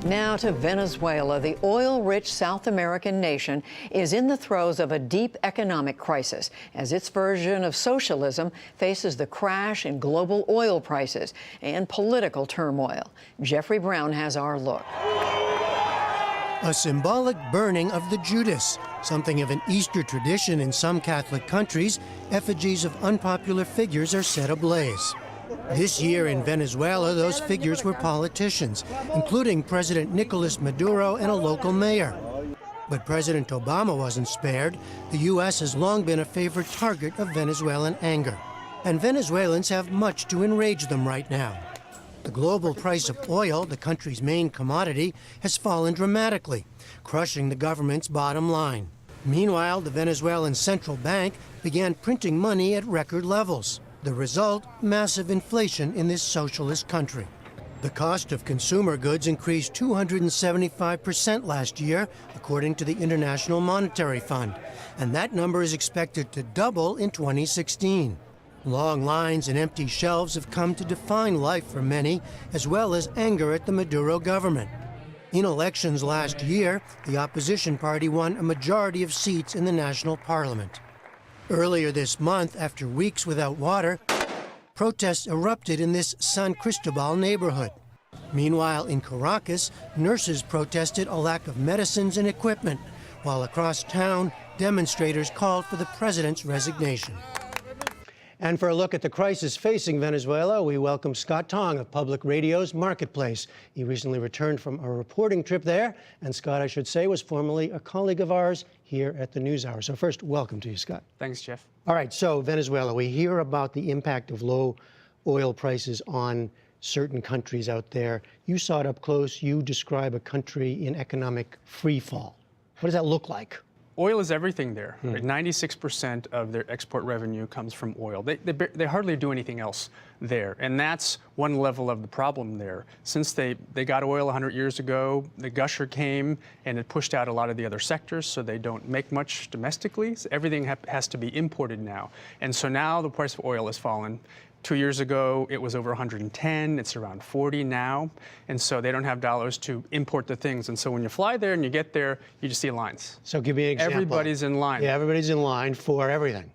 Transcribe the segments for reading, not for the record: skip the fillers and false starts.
Now to Venezuela. The oil-rich South American nation is in the throes of a deep economic crisis as its version of socialism faces the crash in global oil prices and political turmoil. Jeffrey Brown has our look. A symbolic burning of the Judas, something of an Easter tradition in some Catholic countries. Effigies of unpopular figures are set ablaze. This year in Venezuela, those figures were politicians, including President Nicolas Maduro and a local mayor. But President Obama wasn't spared. The U.S. has long been a favorite target of Venezuelan anger. And Venezuelans have much to enrage them right now. The global price of oil, the country's main commodity, has fallen dramatically, crushing the government's bottom line. Meanwhile, the Venezuelan central bank began printing money at record levels. The result, massive inflation in this socialist country. The cost of consumer goods increased 275% last year, according to the International Monetary Fund, and that number is expected to double in 2016. Long lines and empty shelves have come to define life for many, as well as anger at the Maduro government. In elections last year, the opposition party won a majority of seats in the national parliament. Earlier this month, after weeks without water, protests erupted in this San Cristobal neighborhood. Meanwhile, in Caracas, nurses protested a lack of medicines and equipment, while across town, demonstrators called for the president's resignation. And for a look at the crisis facing Venezuela, we welcome Scott Tong of Public Radio's Marketplace. He recently returned from a reporting trip there, and Scott, I should say, was formerly a colleague of ours here at the NewsHour. So first, welcome to you, Scott. Thanks, Jeff. All right, so Venezuela, we hear about the impact of low oil prices on certain countries out there. You saw it up close. You describe a country in economic free fall. What does that look like? Oil is everything there. Right? 96% of their export revenue comes from oil. They hardly do anything else there. And that's one level of the problem there. Since they got oil 100 years ago, the gusher came and it pushed out a lot of the other sectors, so they don't make much domestically. So everything has to be imported now. And so now the price of oil has fallen. 2 years ago, it was over 110. It's around 40 now. And so they don't have dollars to import the things. And so when you fly there and you get there, you just see lines. So give me an example. Everybody's in line. Yeah, everybody's in line for everything.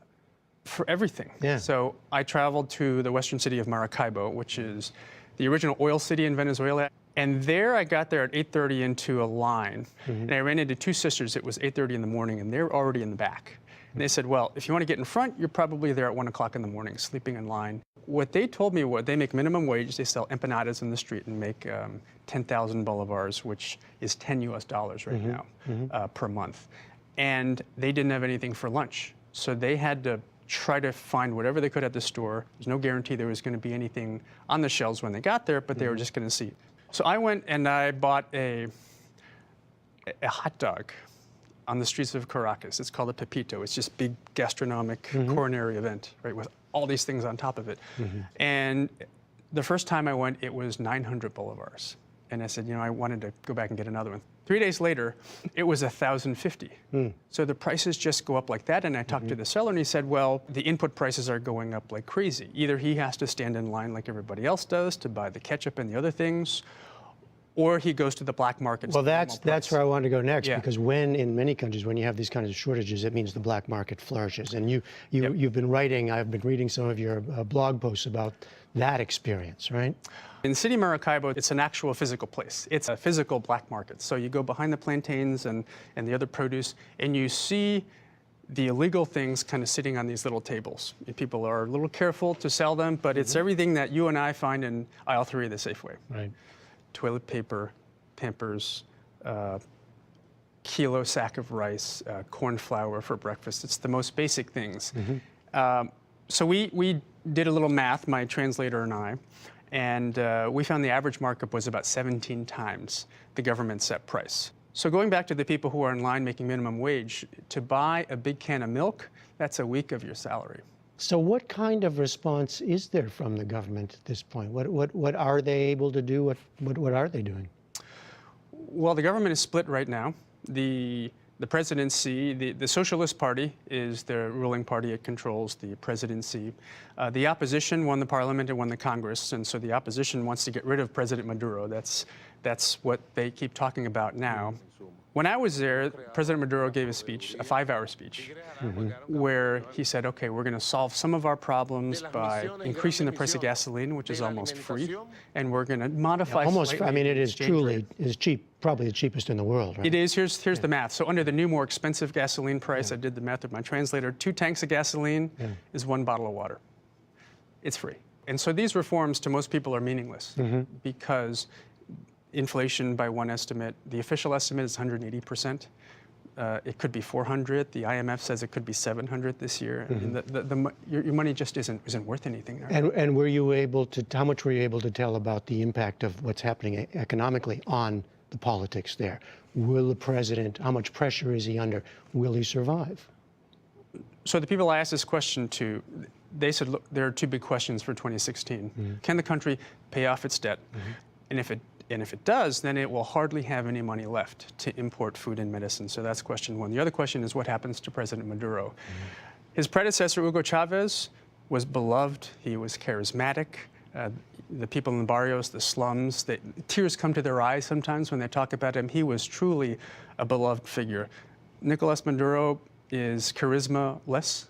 For everything. Yeah. So I traveled to the western city of Maracaibo, which is the original oil city in Venezuela. And there I got there at 8:30 into a line. And I ran into two sisters. It was 8:30 in the morning, and they were already in the back. And they said, well, if you want to get in front, you're probably there at 1 o'clock in the morning, sleeping in line. What they told me was they make minimum wage. They sell empanadas in the street and make 10,000 bolivars, which is $10 US right now per month. And they didn't have anything for lunch. So they had to try to find whatever they could at the store. There's no guarantee there was going to be anything on the shelves when they got there, but they were just going to see. So I went and I bought a hot dog on the streets of Caracas. It's called a pepito. It's just big gastronomic coronary event, right, with all these things on top of it. And the first time I went, it was 900 bolivars. And I said, you know, I wanted to go back and get another one. 3 days later, it was 1,050. So the prices just go up like that. And I talked to the seller, and he said, well, the input prices are going up like crazy. Either he has to stand in line like everybody else does to buy the ketchup and the other things, or he goes to the black market. Well, that's where I wanted to go next, because in many countries, when you have these kinds of shortages, it means the black market flourishes. And you've been writing, I've been reading some of your blog posts about that experience, right? In the city of Maracaibo, it's an actual physical place. It's a physical black market. So you go behind the plantains and the other produce, and you see the illegal things kind of sitting on these little tables. People are a little careful to sell them, but it's everything that you and I find in aisle 3 of the Safeway. Right. Toilet paper, Pampers, kilo sack of rice, corn flour for breakfast. It's the most basic things. So we did a little math, my translator and I, and we found the average markup was about 17 times the government set price. So going back to the people who are in line making minimum wage, to buy a big can of milk, that's a week of your salary. So what kind of response is there from the government at this point? What are they able to do? What are they doing? Well, the government is split right now. The The presidency, the Socialist Party is the ruling party. It controls the presidency. The opposition won the parliament and won the Congress, and so the opposition wants to get rid of President Maduro. That's what they keep talking about now. When I was there, President Maduro gave a speech, a 5-hour speech, where he said, okay, we're going to solve some of our problems by increasing the price of gasoline, which is almost free, and we're going to modify Almost, slightly I mean, it the is exchange truly, rate. it is cheap, probably the cheapest in the world, right? It is. Here's the math. So under the new, more expensive gasoline price, I did the math with my translator, 2 tanks of gasoline is 1 bottle of water. It's free. And so these reforms to most people are meaningless because inflation, by one estimate, the official estimate is 180%. It could be 400. The IMF says it could be 700 this year. I mean, your money just isn't worth anything there. And were you able to, how much were you able to tell about the impact of what's happening economically on the politics there? Will the president, how much pressure is he under? Will he survive? So the people I asked this question to, they said, look, there are 2 big questions for 2016. Can the country pay off its debt? And if it does, then it will hardly have any money left to import food and medicine. So that's question 1. The other question is what happens to President Maduro? His predecessor, Hugo Chavez, was beloved. He was charismatic. The people in the barrios, the slums, tears come to their eyes sometimes when they talk about him. He was truly a beloved figure. Nicolas Maduro is charisma-less.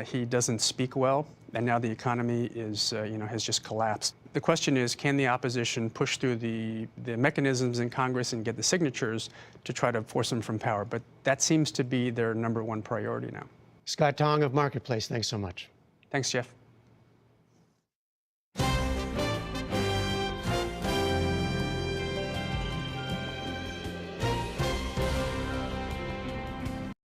He doesn't speak well, and now the economy is, has just collapsed. The question is, can the opposition push through the mechanisms in Congress and get the signatures to try to force him from power? But that seems to be their #1 priority now. Scott Tong of Marketplace, thanks so much. Thanks, Jeff.